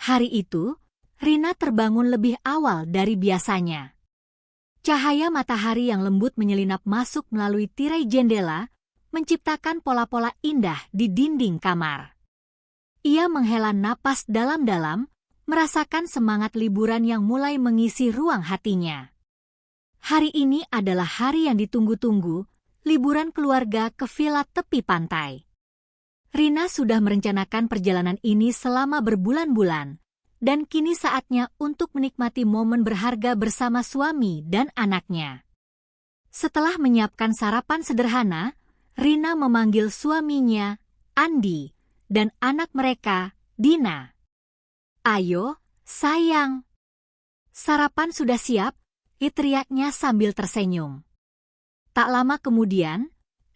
Hari itu, Rina terbangun lebih awal dari biasanya. Cahaya matahari yang lembut menyelinap masuk melalui tirai jendela, menciptakan pola-pola indah di dinding kamar. Ia menghela napas dalam-dalam, merasakan semangat liburan yang mulai mengisi ruang hatinya. Hari ini adalah hari yang ditunggu-tunggu, liburan keluarga ke villa tepi pantai. Rina sudah merencanakan perjalanan ini selama berbulan-bulan, dan kini saatnya untuk menikmati momen berharga bersama suami dan anaknya. Setelah menyiapkan sarapan sederhana, Rina memanggil suaminya, Andi, dan anak mereka, Dina. "Ayo, sayang. Sarapan sudah siap," teriaknya sambil tersenyum. Tak lama kemudian,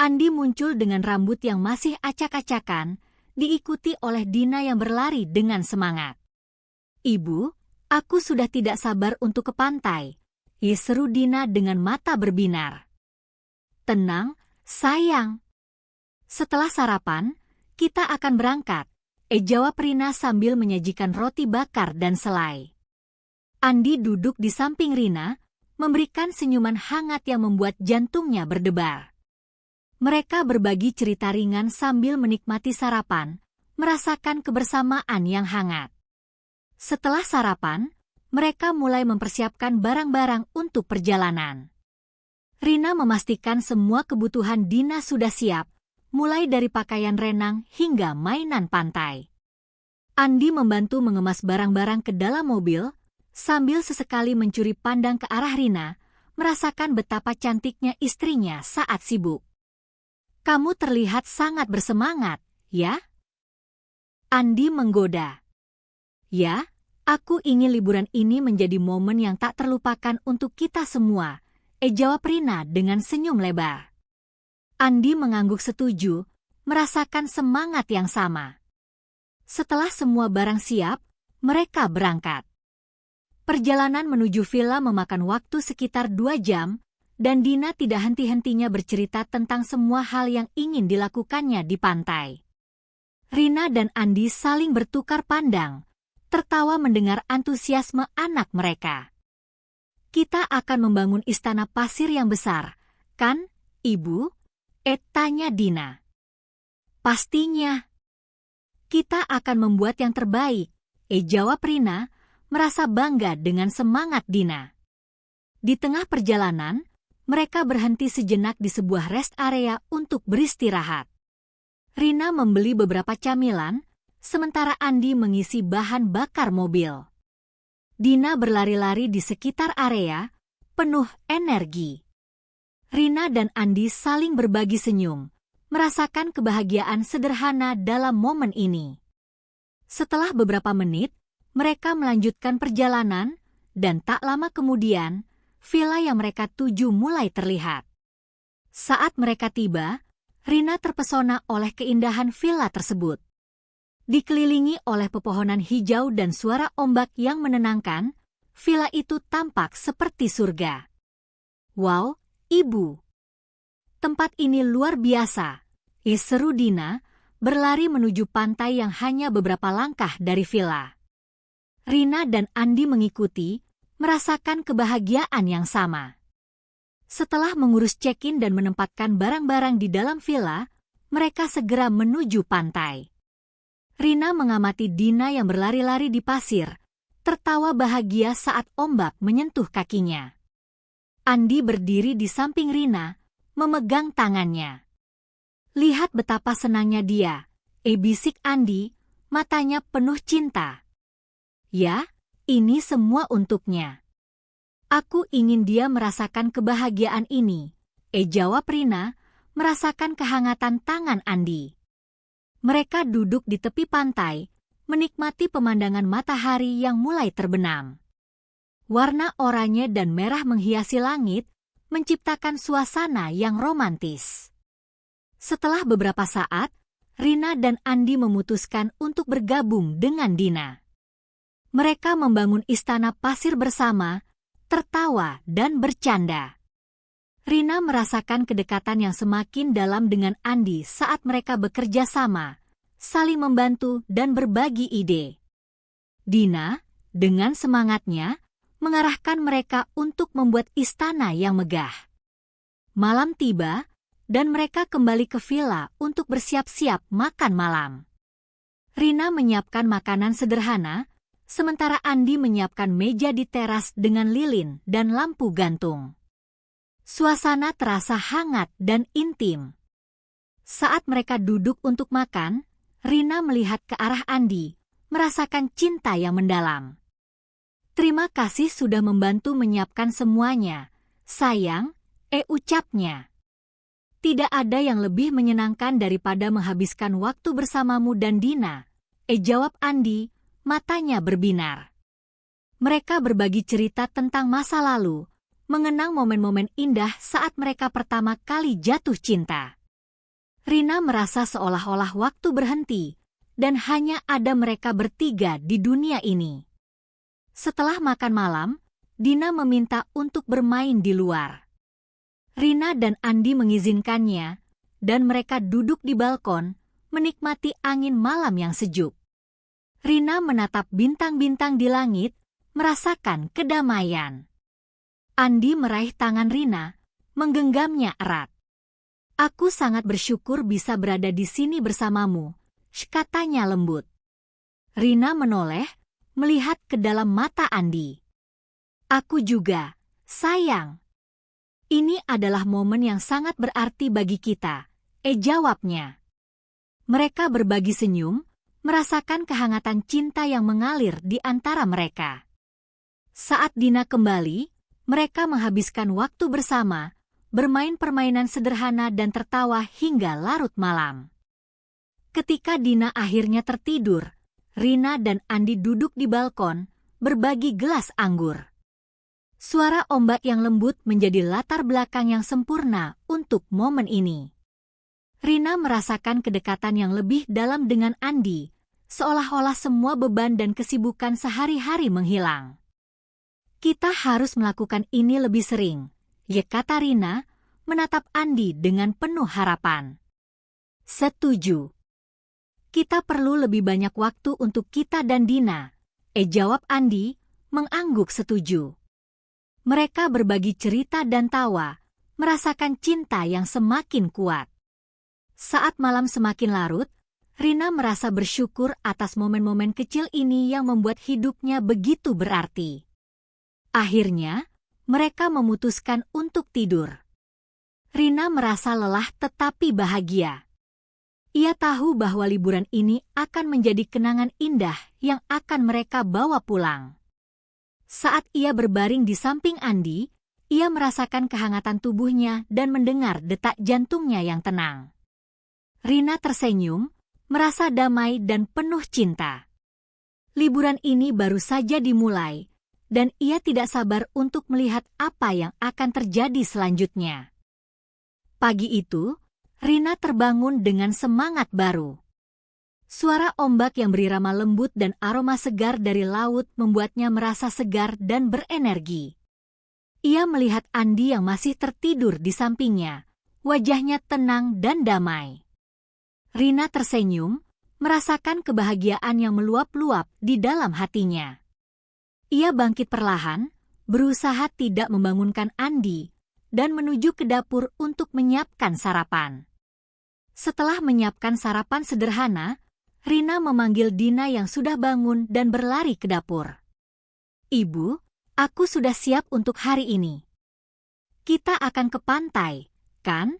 Andi muncul dengan rambut yang masih acak-acakan, diikuti oleh Dina yang berlari dengan semangat. "Ibu, aku sudah tidak sabar untuk ke pantai," seru Dina dengan mata berbinar. "Tenang, sayang. Setelah sarapan, kita akan berangkat," jawab Rina sambil menyajikan roti bakar dan selai. Andi duduk di samping Rina, memberikan senyuman hangat yang membuat jantungnya berdebar. Mereka berbagi cerita ringan sambil menikmati sarapan, merasakan kebersamaan yang hangat. Setelah sarapan, mereka mulai mempersiapkan barang-barang untuk perjalanan. Rina memastikan semua kebutuhan Dina sudah siap, mulai dari pakaian renang hingga mainan pantai. Andi membantu mengemas barang-barang ke dalam mobil, sambil sesekali mencuri pandang ke arah Rina, merasakan betapa cantiknya istrinya saat sibuk. "Kamu terlihat sangat bersemangat, ya?" Andi menggoda. "Ya, aku ingin liburan ini menjadi momen yang tak terlupakan untuk kita semua," jawab Rina dengan senyum lebar. Andi mengangguk setuju, merasakan semangat yang sama. Setelah semua barang siap, mereka berangkat. Perjalanan menuju villa memakan waktu sekitar 2 jam, dan Dina tidak henti-hentinya bercerita tentang semua hal yang ingin dilakukannya di pantai. Rina dan Andi saling bertukar pandang, tertawa mendengar antusiasme anak mereka. "Kita akan membangun istana pasir yang besar, kan, Ibu?" tanya Dina. "Pastinya. Kita akan membuat yang terbaik," jawab Rina, merasa bangga dengan semangat Dina. Di tengah perjalanan, mereka berhenti sejenak di sebuah rest area untuk beristirahat. Rina membeli beberapa camilan, sementara Andi mengisi bahan bakar mobil. Dina berlari-lari di sekitar area, penuh energi. Rina dan Andi saling berbagi senyum, merasakan kebahagiaan sederhana dalam momen ini. Setelah beberapa menit, mereka melanjutkan perjalanan, dan tak lama kemudian, villa yang mereka tuju mulai terlihat. Saat mereka tiba, Rina terpesona oleh keindahan villa tersebut. Dikelilingi oleh pepohonan hijau dan suara ombak yang menenangkan, villa itu tampak seperti surga. "Wow, Ibu. Tempat ini luar biasa," seru Dina, berlari menuju pantai yang hanya beberapa langkah dari villa. Rina dan Andi mengikuti, merasakan kebahagiaan yang sama. Setelah mengurus check-in dan menempatkan barang-barang di dalam villa, mereka segera menuju pantai. Rina mengamati Dina yang berlari-lari di pasir, tertawa bahagia saat ombak menyentuh kakinya. Andi berdiri di samping Rina, memegang tangannya. "Lihat betapa senangnya dia," bisik Andi, matanya penuh cinta. "Ya, ini semua untuknya. Aku ingin dia merasakan kebahagiaan ini," jawab Rina, merasakan kehangatan tangan Andi. Mereka duduk di tepi pantai, menikmati pemandangan matahari yang mulai terbenam. Warna oranye dan merah menghiasi langit, menciptakan suasana yang romantis. Setelah beberapa saat, Rina dan Andi memutuskan untuk bergabung dengan Dina. Mereka membangun istana pasir bersama, tertawa dan bercanda. Rina merasakan kedekatan yang semakin dalam dengan Andi saat mereka bekerja sama, saling membantu dan berbagi ide. Dina, dengan semangatnya, mengarahkan mereka untuk membuat istana yang megah. Malam tiba, dan mereka kembali ke villa untuk bersiap-siap makan malam. Rina menyiapkan makanan sederhana, sementara Andi menyiapkan meja di teras dengan lilin dan lampu gantung. Suasana terasa hangat dan intim. Saat mereka duduk untuk makan, Rina melihat ke arah Andi, merasakan cinta yang mendalam. "Terima kasih sudah membantu menyiapkan semuanya, sayang," ucapnya. "Tidak ada yang lebih menyenangkan daripada menghabiskan waktu bersamamu dan Dina," jawab Andi, matanya berbinar. Mereka berbagi cerita tentang masa lalu, mengenang momen-momen indah saat mereka pertama kali jatuh cinta. Rina merasa seolah-olah waktu berhenti, dan hanya ada mereka bertiga di dunia ini. Setelah makan malam, Dina meminta untuk bermain di luar. Rina dan Andi mengizinkannya, dan mereka duduk di balkon, menikmati angin malam yang sejuk. Rina menatap bintang-bintang di langit, merasakan kedamaian. Andi meraih tangan Rina, menggenggamnya erat. "Aku sangat bersyukur bisa berada di sini bersamamu," katanya lembut. Rina menoleh, melihat ke dalam mata Andi. "Aku juga, sayang. Ini adalah momen yang sangat berarti bagi kita," jawabnya. Mereka berbagi senyum, merasakan kehangatan cinta yang mengalir di antara mereka. Saat Dina kembali, mereka menghabiskan waktu bersama, bermain permainan sederhana dan tertawa hingga larut malam. Ketika Dina akhirnya tertidur, Rina dan Andi duduk di balkon, berbagi gelas anggur. Suara ombak yang lembut menjadi latar belakang yang sempurna untuk momen ini. Rina merasakan kedekatan yang lebih dalam dengan Andi, seolah-olah semua beban dan kesibukan sehari-hari menghilang. "Kita harus melakukan ini lebih sering," kata Rina, menatap Andi dengan penuh harapan. "Setuju. Kita perlu lebih banyak waktu untuk kita dan Dina," jawab Andi, mengangguk setuju. Mereka berbagi cerita dan tawa, merasakan cinta yang semakin kuat. Saat malam semakin larut, Rina merasa bersyukur atas momen-momen kecil ini yang membuat hidupnya begitu berarti. Akhirnya, mereka memutuskan untuk tidur. Rina merasa lelah tetapi bahagia. Ia tahu bahwa liburan ini akan menjadi kenangan indah yang akan mereka bawa pulang. Saat ia berbaring di samping Andi, ia merasakan kehangatan tubuhnya dan mendengar detak jantungnya yang tenang. Rina tersenyum, merasa damai dan penuh cinta. Liburan ini baru saja dimulai, dan ia tidak sabar untuk melihat apa yang akan terjadi selanjutnya. Pagi itu, Rina terbangun dengan semangat baru. Suara ombak yang berirama lembut dan aroma segar dari laut membuatnya merasa segar dan berenergi. Ia melihat Andi yang masih tertidur di sampingnya, wajahnya tenang dan damai. Rina tersenyum, merasakan kebahagiaan yang meluap-luap di dalam hatinya. Ia bangkit perlahan, berusaha tidak membangunkan Andi, dan menuju ke dapur untuk menyiapkan sarapan. Setelah menyiapkan sarapan sederhana, Rina memanggil Dina yang sudah bangun dan berlari ke dapur. "Ibu, aku sudah siap untuk hari ini. Kita akan ke pantai, kan?"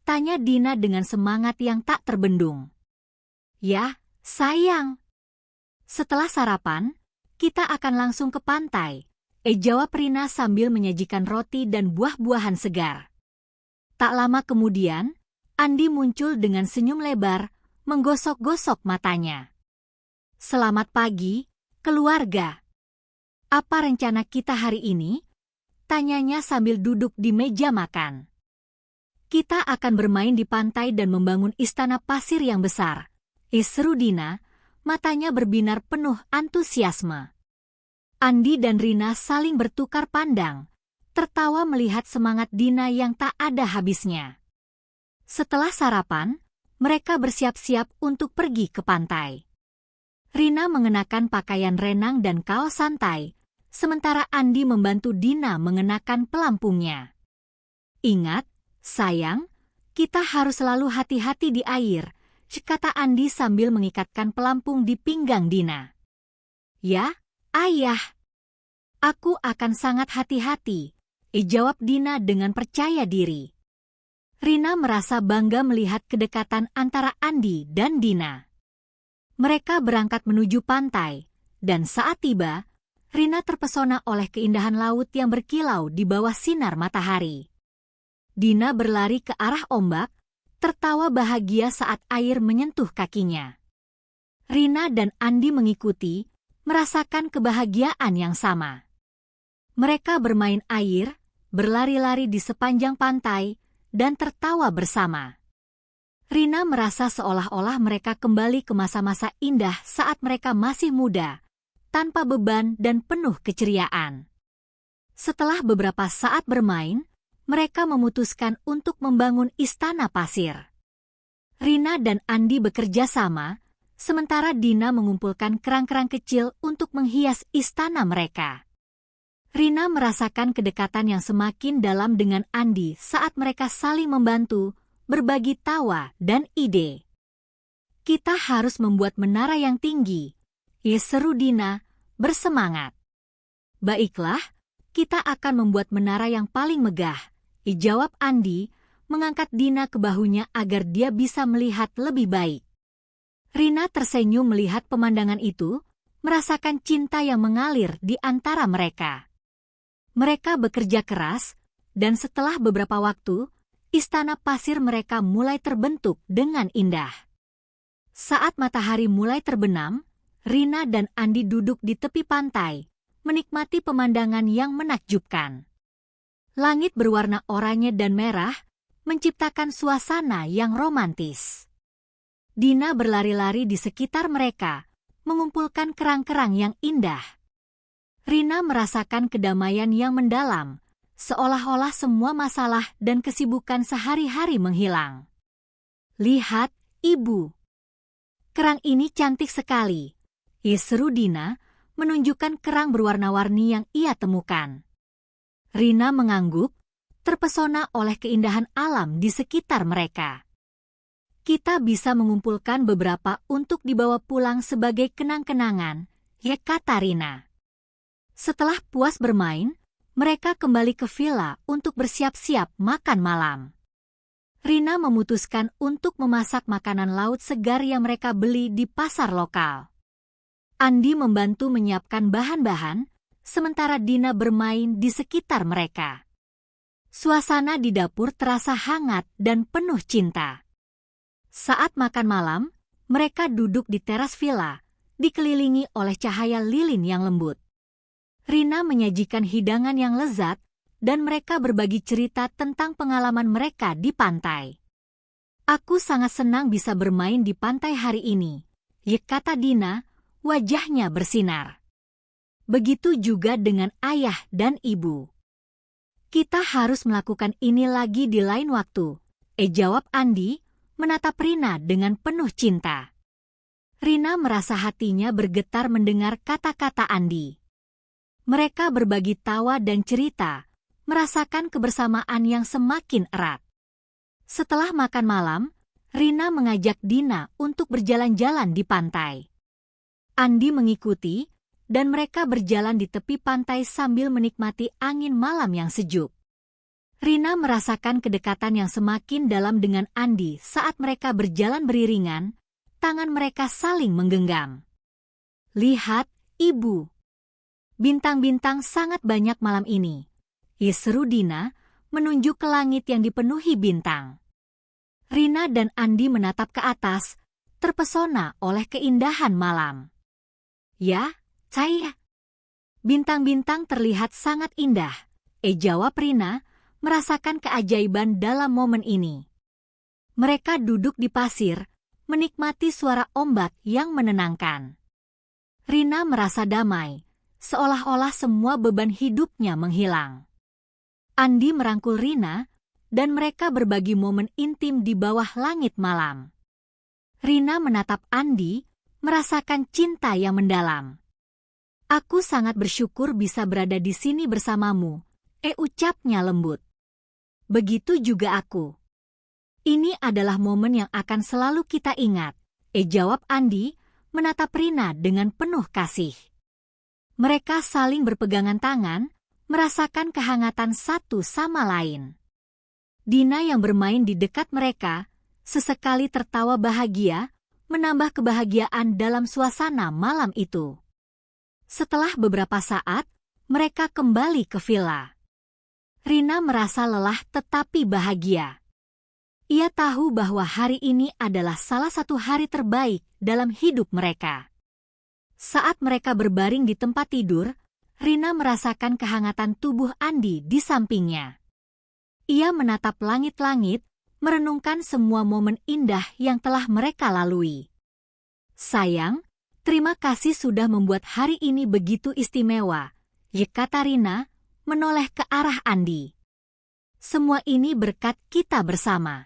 tanya Dina dengan semangat yang tak terbendung. "Ya, sayang. Setelah sarapan, kita akan langsung ke pantai," jawab Rina sambil menyajikan roti dan buah-buahan segar. Tak lama kemudian, Andi muncul dengan senyum lebar, menggosok-gosok matanya. "Selamat pagi, keluarga. Apa rencana kita hari ini?" tanyanya sambil duduk di meja makan. "Kita akan bermain di pantai dan membangun istana pasir yang besar," seru Dina, matanya berbinar penuh antusiasme. Andi dan Rina saling bertukar pandang, tertawa melihat semangat Dina yang tak ada habisnya. Setelah sarapan, mereka bersiap-siap untuk pergi ke pantai. Rina mengenakan pakaian renang dan kaos santai, sementara Andi membantu Dina mengenakan pelampungnya. "Ingat, sayang, kita harus selalu hati-hati di air," kata Andi sambil mengikatkan pelampung di pinggang Dina. "Ya, Ayah. Aku akan sangat hati-hati," jawab Dina dengan percaya diri. Rina merasa bangga melihat kedekatan antara Andi dan Dina. Mereka berangkat menuju pantai, dan saat tiba, Rina terpesona oleh keindahan laut yang berkilau di bawah sinar matahari. Dina berlari ke arah ombak, tertawa bahagia saat air menyentuh kakinya. Rina dan Andi mengikuti, merasakan kebahagiaan yang sama. Mereka bermain air, berlari-lari di sepanjang pantai, dan tertawa bersama. Rina merasa seolah-olah mereka kembali ke masa-masa indah saat mereka masih muda, tanpa beban dan penuh keceriaan. Setelah beberapa saat bermain, mereka memutuskan untuk membangun istana pasir. Rina dan Andi bekerja sama, sementara Dina mengumpulkan kerang-kerang kecil untuk menghias istana mereka. Rina merasakan kedekatan yang semakin dalam dengan Andi saat mereka saling membantu, berbagi tawa dan ide. "Kita harus membuat menara yang tinggi," seru Dina, bersemangat. "Baiklah, kita akan membuat menara yang paling megah," jawab Andi, mengangkat Dina ke bahunya agar dia bisa melihat lebih baik. Rina tersenyum melihat pemandangan itu, merasakan cinta yang mengalir di antara mereka. Mereka bekerja keras, dan setelah beberapa waktu, istana pasir mereka mulai terbentuk dengan indah. Saat matahari mulai terbenam, Rina dan Andi duduk di tepi pantai, menikmati pemandangan yang menakjubkan. Langit berwarna oranye dan merah, menciptakan suasana yang romantis. Dina berlari-lari di sekitar mereka, mengumpulkan kerang-kerang yang indah. Rina merasakan kedamaian yang mendalam, seolah-olah semua masalah dan kesibukan sehari-hari menghilang. "Lihat, Ibu. Kerang ini cantik sekali," seru Dina, menunjukkan kerang berwarna-warni yang ia temukan. Rina mengangguk, terpesona oleh keindahan alam di sekitar mereka. "Kita bisa mengumpulkan beberapa untuk dibawa pulang sebagai kenang-kenangan," kata Rina. Setelah puas bermain, mereka kembali ke villa untuk bersiap-siap makan malam. Rina memutuskan untuk memasak makanan laut segar yang mereka beli di pasar lokal. Andi membantu menyiapkan bahan-bahan, sementara Dina bermain di sekitar mereka. Suasana di dapur terasa hangat dan penuh cinta. Saat makan malam, mereka duduk di teras villa, dikelilingi oleh cahaya lilin yang lembut. Rina menyajikan hidangan yang lezat, dan mereka berbagi cerita tentang pengalaman mereka di pantai. "Aku sangat senang bisa bermain di pantai hari ini," kata Dina, wajahnya bersinar. "Begitu juga dengan ayah dan ibu. Kita harus melakukan ini lagi di lain waktu," jawab Andi, menatap Rina dengan penuh cinta. Rina merasa hatinya bergetar mendengar kata-kata Andi. Mereka berbagi tawa dan cerita, merasakan kebersamaan yang semakin erat. Setelah makan malam, Rina mengajak Dina untuk berjalan-jalan di pantai. Andi mengikuti, dan mereka berjalan di tepi pantai sambil menikmati angin malam yang sejuk. Rina merasakan kedekatan yang semakin dalam dengan Andi saat mereka berjalan beriringan, tangan mereka saling menggenggam. "Lihat, Ibu. Bintang-bintang sangat banyak malam ini," seru Dina, menunjuk ke langit yang dipenuhi bintang. Rina dan Andi menatap ke atas, terpesona oleh keindahan malam. "Ya, saya. Bintang-bintang terlihat sangat indah," jawab Rina, merasakan keajaiban dalam momen ini. Mereka duduk di pasir, menikmati suara ombak yang menenangkan. Rina merasa damai, seolah-olah semua beban hidupnya menghilang. Andi merangkul Rina, dan mereka berbagi momen intim di bawah langit malam. Rina menatap Andi, merasakan cinta yang mendalam. Aku sangat bersyukur bisa berada di sini bersamamu, ucapnya lembut. Begitu juga aku. Ini adalah momen yang akan selalu kita ingat, jawab Andi, menatap Rina dengan penuh kasih. Mereka saling berpegangan tangan, merasakan kehangatan satu sama lain. Dina yang bermain di dekat mereka, sesekali tertawa bahagia, menambah kebahagiaan dalam suasana malam itu. Setelah beberapa saat, mereka kembali ke villa. Rina merasa lelah tetapi bahagia. Ia tahu bahwa hari ini adalah salah satu hari terbaik dalam hidup mereka. Saat mereka berbaring di tempat tidur, Rina merasakan kehangatan tubuh Andi di sampingnya. Ia menatap langit-langit, merenungkan semua momen indah yang telah mereka lalui. Sayang, terima kasih sudah membuat hari ini begitu istimewa, kata Rina, menoleh ke arah Andi. Semua ini berkat kita bersama.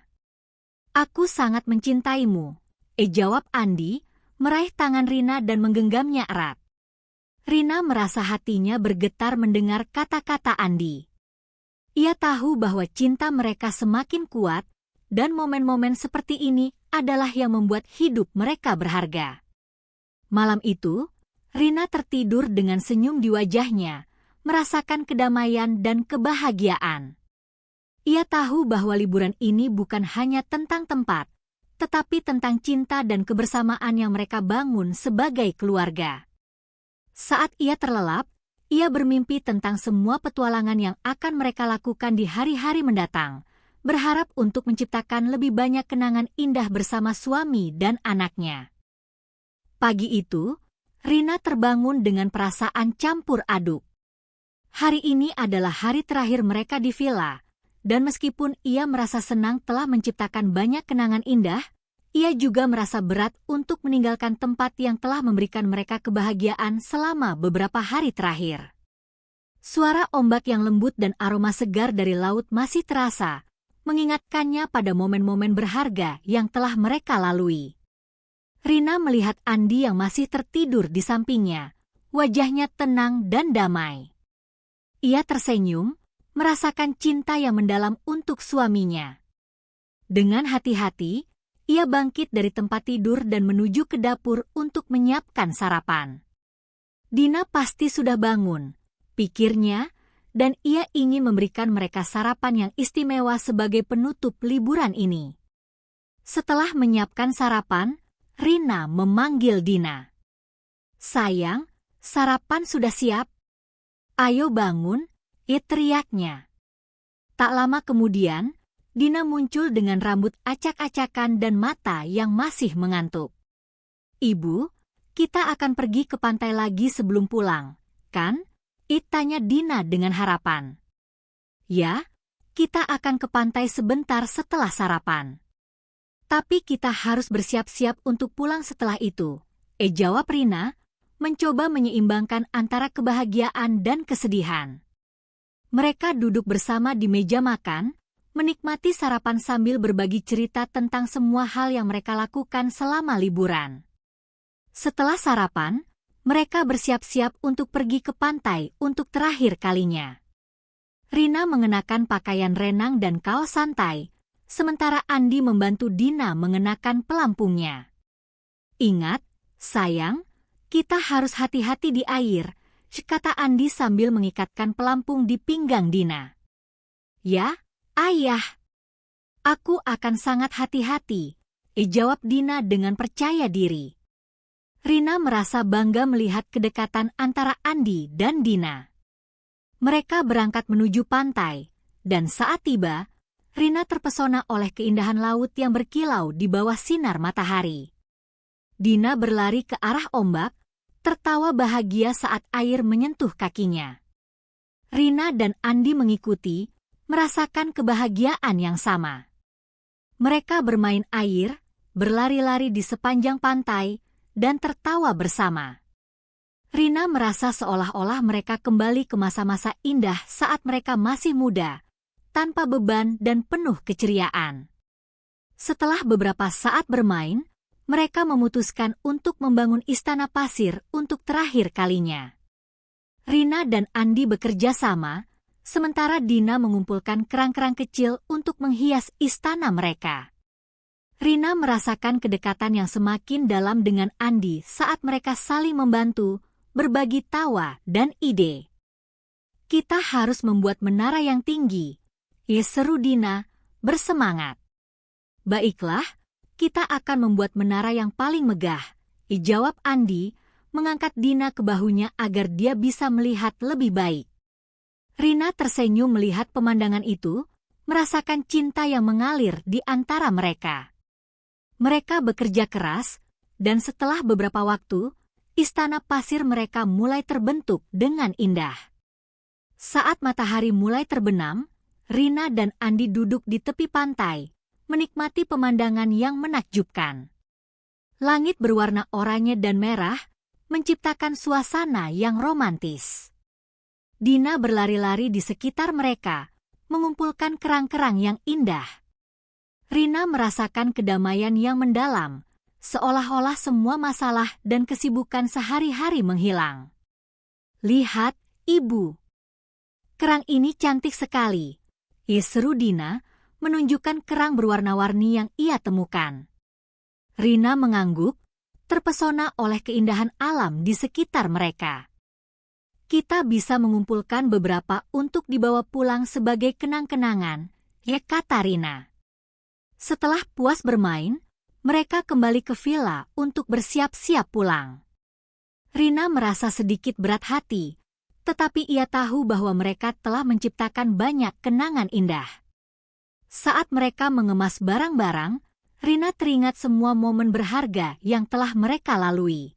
Aku sangat mencintaimu, jawab Andi, meraih tangan Rina dan menggenggamnya erat. Rina merasa hatinya bergetar mendengar kata-kata Andi. Ia tahu bahwa cinta mereka semakin kuat, dan momen-momen seperti ini adalah yang membuat hidup mereka berharga. Malam itu, Rina tertidur dengan senyum di wajahnya, merasakan kedamaian dan kebahagiaan. Ia tahu bahwa liburan ini bukan hanya tentang tempat, tetapi tentang cinta dan kebersamaan yang mereka bangun sebagai keluarga. Saat ia terlelap, ia bermimpi tentang semua petualangan yang akan mereka lakukan di hari-hari mendatang, berharap untuk menciptakan lebih banyak kenangan indah bersama suami dan anaknya. Pagi itu, Rina terbangun dengan perasaan campur aduk. Hari ini adalah hari terakhir mereka di villa, dan meskipun ia merasa senang telah menciptakan banyak kenangan indah, ia juga merasa berat untuk meninggalkan tempat yang telah memberikan mereka kebahagiaan selama beberapa hari terakhir. Suara ombak yang lembut dan aroma segar dari laut masih terasa, mengingatkannya pada momen-momen berharga yang telah mereka lalui. Rina melihat Andi yang masih tertidur di sampingnya, wajahnya tenang dan damai. Ia tersenyum, merasakan cinta yang mendalam untuk suaminya. Dengan hati-hati, ia bangkit dari tempat tidur dan menuju ke dapur untuk menyiapkan sarapan. Dina pasti sudah bangun, pikirnya, dan ia ingin memberikan mereka sarapan yang istimewa sebagai penutup liburan ini. Setelah menyiapkan sarapan, Rina memanggil Dina. Sayang, sarapan sudah siap. Ayo bangun, teriaknya. Tak lama kemudian, Dina muncul dengan rambut acak-acakan dan mata yang masih mengantuk. Ibu, kita akan pergi ke pantai lagi sebelum pulang, kan? Tanya Dina dengan harapan. Ya, kita akan ke pantai sebentar setelah sarapan. Tapi kita harus bersiap-siap untuk pulang setelah itu, jawab Rina, mencoba menyeimbangkan antara kebahagiaan dan kesedihan. Mereka duduk bersama di meja makan, menikmati sarapan sambil berbagi cerita tentang semua hal yang mereka lakukan selama liburan. Setelah sarapan, mereka bersiap-siap untuk pergi ke pantai untuk terakhir kalinya. Rina mengenakan pakaian renang dan kaos santai, sementara Andi membantu Dina mengenakan pelampungnya. Ingat, sayang, kita harus hati-hati di air, kata Andi sambil mengikatkan pelampung di pinggang Dina. Ya, ayah. Aku akan sangat hati-hati, jawab Dina dengan percaya diri. Rina merasa bangga melihat kedekatan antara Andi dan Dina. Mereka berangkat menuju pantai, dan saat tiba, Rina terpesona oleh keindahan laut yang berkilau di bawah sinar matahari. Dina berlari ke arah ombak, tertawa bahagia saat air menyentuh kakinya. Rina dan Andi mengikuti, merasakan kebahagiaan yang sama. Mereka bermain air, berlari-lari di sepanjang pantai, dan tertawa bersama. Rina merasa seolah-olah mereka kembali ke masa-masa indah saat mereka masih muda, tanpa beban dan penuh keceriaan. Setelah beberapa saat bermain, mereka memutuskan untuk membangun istana pasir untuk terakhir kalinya. Rina dan Andi bekerja sama, sementara Dina mengumpulkan kerang-kerang kecil untuk menghias istana mereka. Rina merasakan kedekatan yang semakin dalam dengan Andi saat mereka saling membantu, berbagi tawa dan ide. Kita harus membuat menara yang tinggi, seru Dina, bersemangat. Baiklah, kita akan membuat menara yang paling megah, jawab Andi, mengangkat Dina ke bahunya agar dia bisa melihat lebih baik. Rina tersenyum melihat pemandangan itu, merasakan cinta yang mengalir di antara mereka. Mereka bekerja keras, dan setelah beberapa waktu, istana pasir mereka mulai terbentuk dengan indah. Saat matahari mulai terbenam, Rina dan Andi duduk di tepi pantai, menikmati pemandangan yang menakjubkan. Langit berwarna oranye dan merah, menciptakan suasana yang romantis. Dina berlari-lari di sekitar mereka, mengumpulkan kerang-kerang yang indah. Rina merasakan kedamaian yang mendalam, seolah-olah semua masalah dan kesibukan sehari-hari menghilang. Lihat, Ibu. Kerang ini cantik sekali, seru Dina, menunjukkan kerang berwarna-warni yang ia temukan. Rina mengangguk, terpesona oleh keindahan alam di sekitar mereka. Kita bisa mengumpulkan beberapa untuk dibawa pulang sebagai kenang-kenangan, kata Rina. Setelah puas bermain, mereka kembali ke villa untuk bersiap-siap pulang. Rina merasa sedikit berat hati, tetapi ia tahu bahwa mereka telah menciptakan banyak kenangan indah. Saat mereka mengemas barang-barang, Rina teringat semua momen berharga yang telah mereka lalui.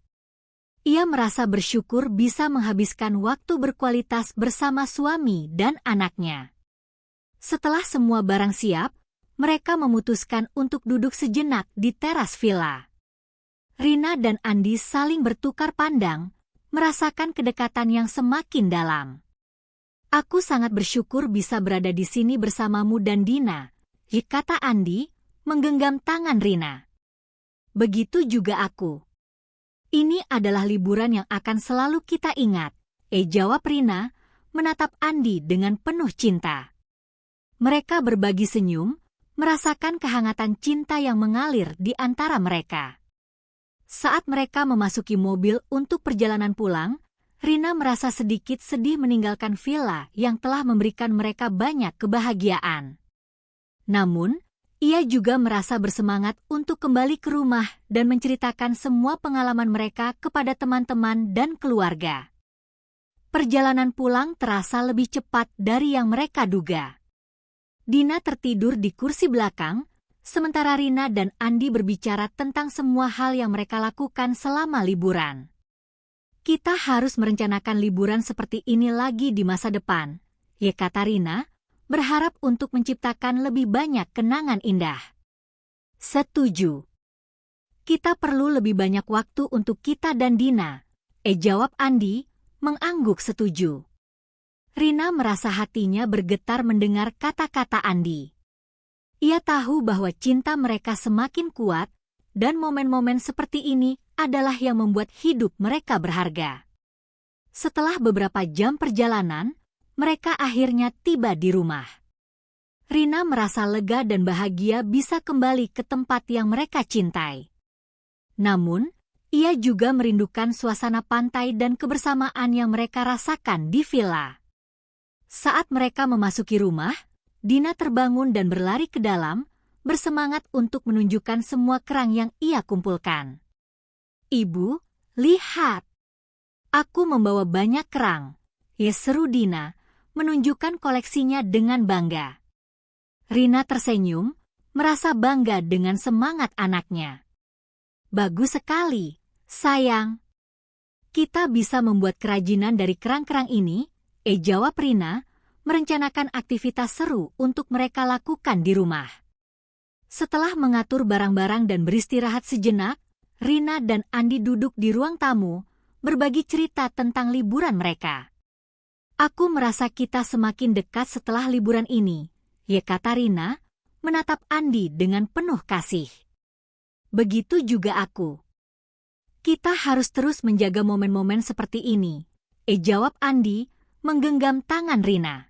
Ia merasa bersyukur bisa menghabiskan waktu berkualitas bersama suami dan anaknya. Setelah semua barang siap, mereka memutuskan untuk duduk sejenak di teras villa. Rina dan Andi saling bertukar pandang, merasakan kedekatan yang semakin dalam. Aku sangat bersyukur bisa berada di sini bersamamu dan Dina, kata Andi, menggenggam tangan Rina. Begitu juga aku. Ini adalah liburan yang akan selalu kita ingat, jawab Rina, menatap Andi dengan penuh cinta. Mereka berbagi senyum, merasakan kehangatan cinta yang mengalir di antara mereka. Saat mereka memasuki mobil untuk perjalanan pulang, Rina merasa sedikit sedih meninggalkan villa yang telah memberikan mereka banyak kebahagiaan. Namun, ia juga merasa bersemangat untuk kembali ke rumah dan menceritakan semua pengalaman mereka kepada teman-teman dan keluarga. Perjalanan pulang terasa lebih cepat dari yang mereka duga. Dina tertidur di kursi belakang, sementara Rina dan Andi berbicara tentang semua hal yang mereka lakukan selama liburan. Kita harus merencanakan liburan seperti ini lagi di masa depan, kata Rina, berharap untuk menciptakan lebih banyak kenangan indah. Setuju. Kita perlu lebih banyak waktu untuk kita dan Dina, jawab Andi, mengangguk setuju. Rina merasa hatinya bergetar mendengar kata-kata Andi. Ia tahu bahwa cinta mereka semakin kuat, dan momen-momen seperti ini adalah yang membuat hidup mereka berharga. Setelah beberapa jam perjalanan, mereka akhirnya tiba di rumah. Rina merasa lega dan bahagia bisa kembali ke tempat yang mereka cintai. Namun, ia juga merindukan suasana pantai dan kebersamaan yang mereka rasakan di villa. Saat mereka memasuki rumah, Dina terbangun dan berlari ke dalam, bersemangat untuk menunjukkan semua kerang yang ia kumpulkan. Ibu, lihat! Aku membawa banyak kerang, seru Dina, menunjukkan koleksinya dengan bangga. Rina tersenyum, merasa bangga dengan semangat anaknya. Bagus sekali, sayang. Kita bisa membuat kerajinan dari kerang-kerang ini, jawab Rina, merencanakan aktivitas seru untuk mereka lakukan di rumah. Setelah mengatur barang-barang dan beristirahat sejenak, Rina dan Andi duduk di ruang tamu, berbagi cerita tentang liburan mereka. Aku merasa kita semakin dekat setelah liburan ini, kata Rina, menatap Andi dengan penuh kasih. Begitu juga aku. Kita harus terus menjaga momen-momen seperti ini, jawab Andi, menggenggam tangan Rina.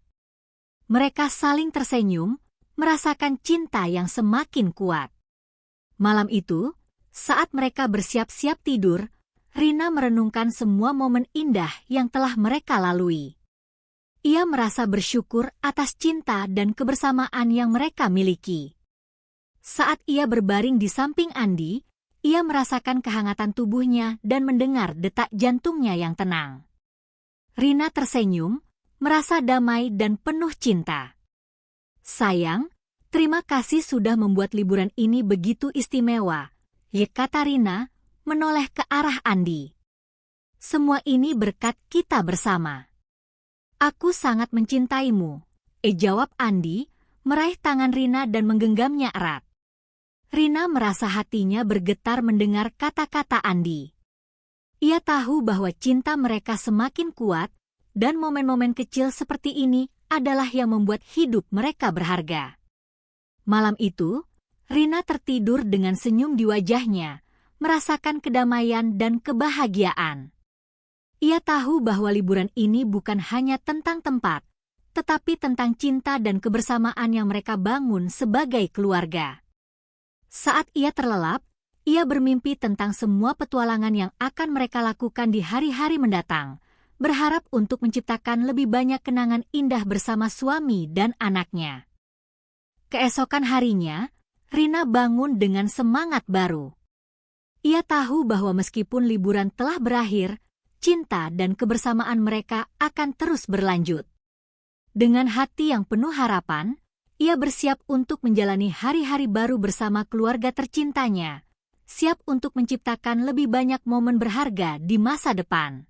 Mereka saling tersenyum, merasakan cinta yang semakin kuat. Malam itu, saat mereka bersiap-siap tidur, Rina merenungkan semua momen indah yang telah mereka lalui. Ia merasa bersyukur atas cinta dan kebersamaan yang mereka miliki. Saat ia berbaring di samping Andi, ia merasakan kehangatan tubuhnya dan mendengar detak jantungnya yang tenang. Rina tersenyum, merasa damai dan penuh cinta. Sayang, terima kasih sudah membuat liburan ini begitu istimewa, kata Rina, menoleh ke arah Andi. Semua ini berkat kita bersama. Aku sangat mencintaimu, jawab Andi, meraih tangan Rina dan menggenggamnya erat. Rina merasa hatinya bergetar mendengar kata-kata Andi. Ia tahu bahwa cinta mereka semakin kuat, dan momen-momen kecil seperti ini adalah yang membuat hidup mereka berharga. Malam itu, Rina tertidur dengan senyum di wajahnya, merasakan kedamaian dan kebahagiaan. Ia tahu bahwa liburan ini bukan hanya tentang tempat, tetapi tentang cinta dan kebersamaan yang mereka bangun sebagai keluarga. Saat ia terlelap, ia bermimpi tentang semua petualangan yang akan mereka lakukan di hari-hari mendatang, berharap untuk menciptakan lebih banyak kenangan indah bersama suami dan anaknya. Keesokan harinya, Rina bangun dengan semangat baru. Ia tahu bahwa meskipun liburan telah berakhir, cinta dan kebersamaan mereka akan terus berlanjut. Dengan hati yang penuh harapan, ia bersiap untuk menjalani hari-hari baru bersama keluarga tercintanya, siap untuk menciptakan lebih banyak momen berharga di masa depan.